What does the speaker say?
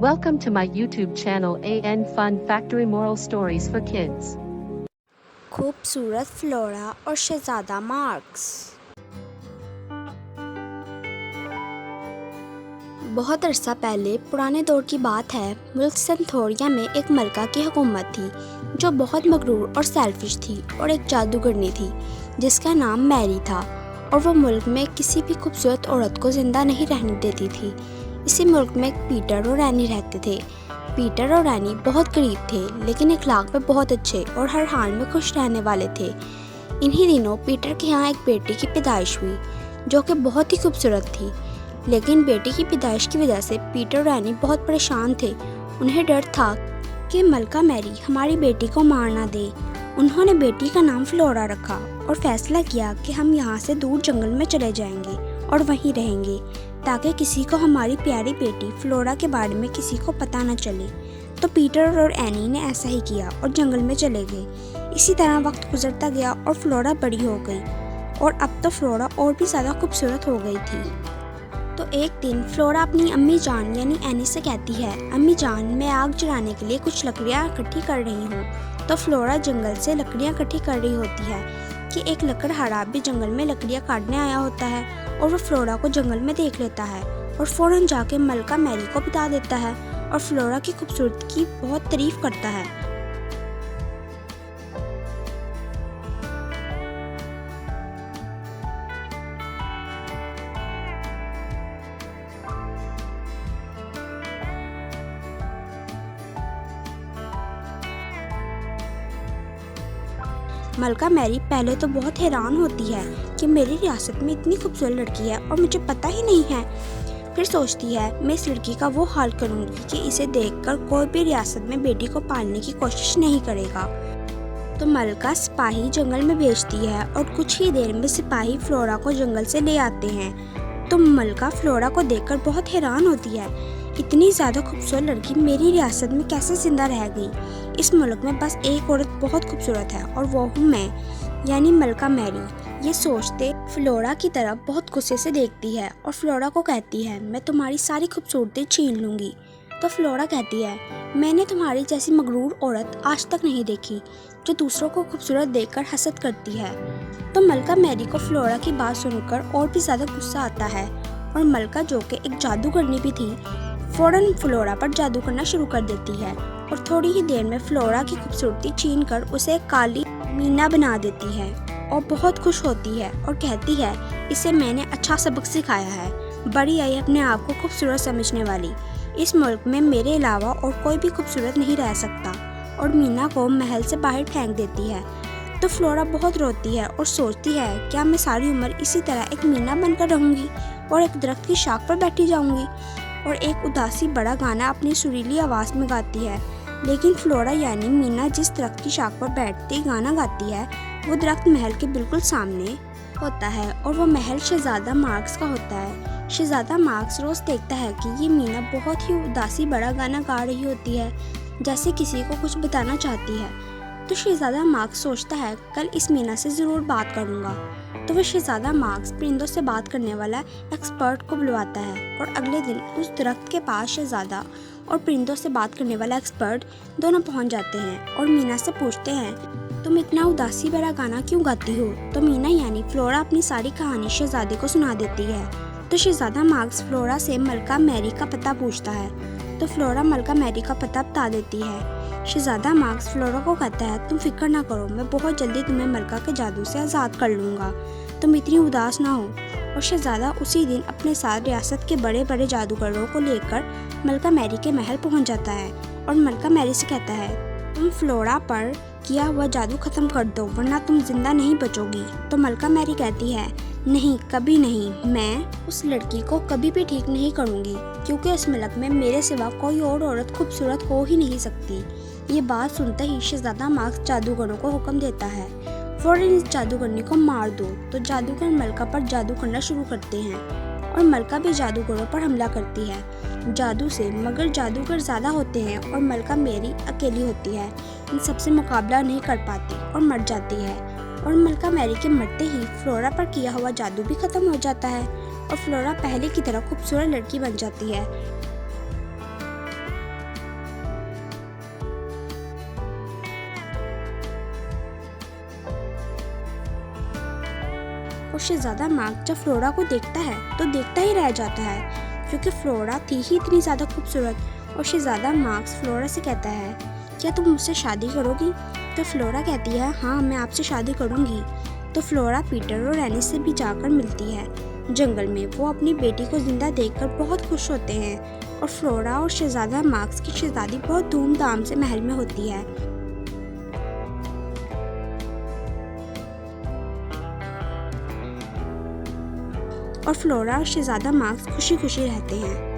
Welcome to my YouTube channel AN Fun Factory Moral Stories for Kids. खूबसूरत flora और शहजादा marks. बहुत अरसा पहले पुराने दौर की बात है। मुल्क सिंथोरिया में एक मलका की हुकूमत थी जो बहुत मगरूर और सेल्फिश थी और एक जादूगरनी थी जिसका नाम मैरी था। और वो मुल्क में किसी भी खूबसूरत औरत को जिंदा नहीं रहने देती थी। इसी मुल्क में पीटर और रैनी रहते थे। पीटर और रैनी बहुत गरीब थे लेकिन इखलाक में बहुत अच्छे और हर हाल में खुश रहने वाले थे। इन्हीं दिनों पीटर के यहाँ एक बेटी की पैदाइश हुई जो कि बहुत ही खूबसूरत थी। लेकिन बेटी की पैदाइश की वजह से पीटर और रैनी बहुत परेशान थे। उन्हें डर था कि मलका मैरी हमारी बेटी को मार ना दे। उन्होंने बेटी का नाम फ्लोरा रखा और फैसला किया कि हम यहाँ से दूर जंगल में चले जाएंगे और वहीं रहेंगे ताकि किसी को हमारी प्यारी बेटी फ्लोरा के बारे में किसी को पता न चले। तो पीटर और एनी ने ऐसा ही किया और जंगल में चले गए। इसी तरह वक्त गुजरता गया और फ्लोरा बड़ी हो गई और अब तो फ्लोरा और भी ज़्यादा खूबसूरत हो गई थी। तो एक दिन फ्लोरा अपनी अम्मी जान यानी एनी से कहती है, अम्मी जान मैं आग जलाने के लिए कुछ लकड़ियाँ इकट्ठी कर रही हूँ। तो फ्लोरा जंगल से लकड़ियाँ इकट्ठी कर रही होती है कि एक लकड़हारा भी जंगल में लकड़ियाँ काटने आया होता है और वो फ्लोरा को जंगल में देख लेता है और फ़ौरन जाके मलका मैरी को बता देता है और फ्लोरा की खूबसूरती की बहुत तारीफ करता है। मलका मैरी पहले तो बहुत हैरान होती है कि मेरी रियासत में इतनी खूबसूरत लड़की है और मुझे पता ही नहीं है। फिर सोचती है मैं इस लड़की का वो हाल करूँगी कि इसे देखकर कोई भी रियासत में बेटी को पालने की कोशिश नहीं करेगा। तो मलका सिपाही जंगल में भेजती है और कुछ ही देर में सिपाही फ्लोरा को जंगल से ले आते हैं। तो मलका फ्लोरा को देखकर बहुत हैरान होती है, इतनी ज़्यादा खूबसूरत लड़की मेरी रियासत में कैसे जिंदा रह गई। इस मुल्क में बस एक औरत बहुत खूबसूरत है और वो हूँ मैं यानी मलका मैरी। ये सोचते फ्लोरा की तरफ बहुत गुस्से से देखती है और फ्लोरा को कहती है मैं तुम्हारी सारी खूबसूरती छीन लूँगी। तो फ्लोरा कहती है मैंने तुम्हारी जैसी मगरूर औरत आज तक नहीं देखी जो दूसरों को खूबसूरत देखकर हसद करती है। तो मलका मैरी को फ्लोरा की बात सुनकर और भी ज़्यादा गुस्सा आता है और मलका जो कि एक जादूगरनी भी थी फ़ौरन फ्लोरा पर जादू करना शुरू कर देती है और थोड़ी ही देर में फ्लोरा की खूबसूरती छीन कर उसे काली मीना बना देती है और बहुत खुश होती है और कहती है इसे मैंने अच्छा सबक सिखाया है, बड़ी आई अपने आप को खूबसूरत समझने वाली। इस मुल्क में मेरे अलावा और कोई भी खूबसूरत नहीं रह सकता और मीना को महल से बाहर फेंक देती है। तो फ्लोरा बहुत रोती है और सोचती है क्या मैं सारी उम्र इसी तरह एक मीना बनकर रहूँगी और एक दरख्त की शाख पर बैठी जाऊँगी। और एक उदासी बड़ा गाना अपनी सुरीली आवाज़ में गाती है। लेकिन फ्लोरा यानी मीना जिस दरख्त की शाख पर बैठती गाना गाती है वो दरख्त महल के बिल्कुल सामने होता है और वो महल शहजादा मार्क्स का होता है। शहजादा मार्क्स रोज़ देखता है कि ये मीना बहुत ही उदासी बड़ा गाना गा रही होती है जैसे किसी को कुछ बताना चाहती है। तो शहजादा मार्क्स सोचता है कल इस मीना से ज़रूर बात करूँगा। तो वह शहजादा मार्क्स परिंदों से बात करने वाला एक्सपर्ट को बुलवाता है और अगले दिन उस दरख्त के पास शहजादा और परिंदों से बात करने वाला एक्सपर्ट दोनों पहुंच जाते हैं और मीना से पूछते हैं तुम इतना उदासी भरा गाना क्यों गाती हो। तो मीना यानी फ्लोरा अपनी सारी कहानी शहजादे को सुना देती है। तो शहजादा मार्क्स फ्लोरा से मलका मैरी का पता पूछता है तो फ्लोरा मलका मैरी का पता बता देती है। शहजादा मार्क्स फ्लोरा को कहता है तुम फिक्र ना करो, मैं बहुत जल्दी तुम्हें मलका के जादू से आज़ाद कर लूँगा, तुम इतनी उदास ना हो। और शहजादा उसी दिन अपने साथ रियासत के बड़े बड़े जादूगरों को लेकर मलका मैरी के महल पहुंच जाता है और मलका मैरी से कहता है तुम फ्लोरा पर किया हुआ जादू ख़त्म कर दो वरना तुम जिंदा नहीं बचोगी। तो मलका मैरी कहती है नहीं, कभी नहीं, मैं उस लड़की को कभी भी ठीक नहीं करूँगी क्योंकि इस मुल्क में मेरे सिवा कोई और औरत खूबसूरत हो ही नहीं सकती। ये बात सुनते ही शहजादा मार्क्स जादूगरों को हुक्म देता है फ़ौरन इस जादूगरनी को मार दो। तो जादूगर मलका पर जादू करना शुरू करते हैं और मलका भी जादूगरों पर हमला करती है जादू से, मगर जादूगर ज़्यादा होते हैं और मलका मैरी अकेली होती है, इन सबसे मुकाबला नहीं कर पाती और मर जाती है। और मलका मैरी के मरते ही फ्लोरा पर किया हुआ जादू भी ख़त्म हो जाता है और फ्लोरा पहले की तरह खूबसूरत लड़की बन जाती है। शहजादा मार्क्स जब फ्लोरा को देखता है तो देखता ही रह जाता है, क्योंकि फ्लोरा थी ही इतनी ज़्यादा खूबसूरत। और शहजादा मार्क्स फ्लोरा से कहता है, क्या तुम मुझसे शादी करोगी? तो फ्लोरा कहती है, हाँ मैं आपसे शादी करूँगी। तो फ्लोरा पीटर और एनी से भी जाकर मिलती है जंगल में। वो अपनी बेटी को जिंदा देखकर बहुत खुश होते हैं और फ्लोरा और शहजादा मार्क्स की शहजादी बहुत धूमधाम से महल में होती है। और फ्लोरा और शहजादा मार्क्स खुशी खुशी रहते हैं।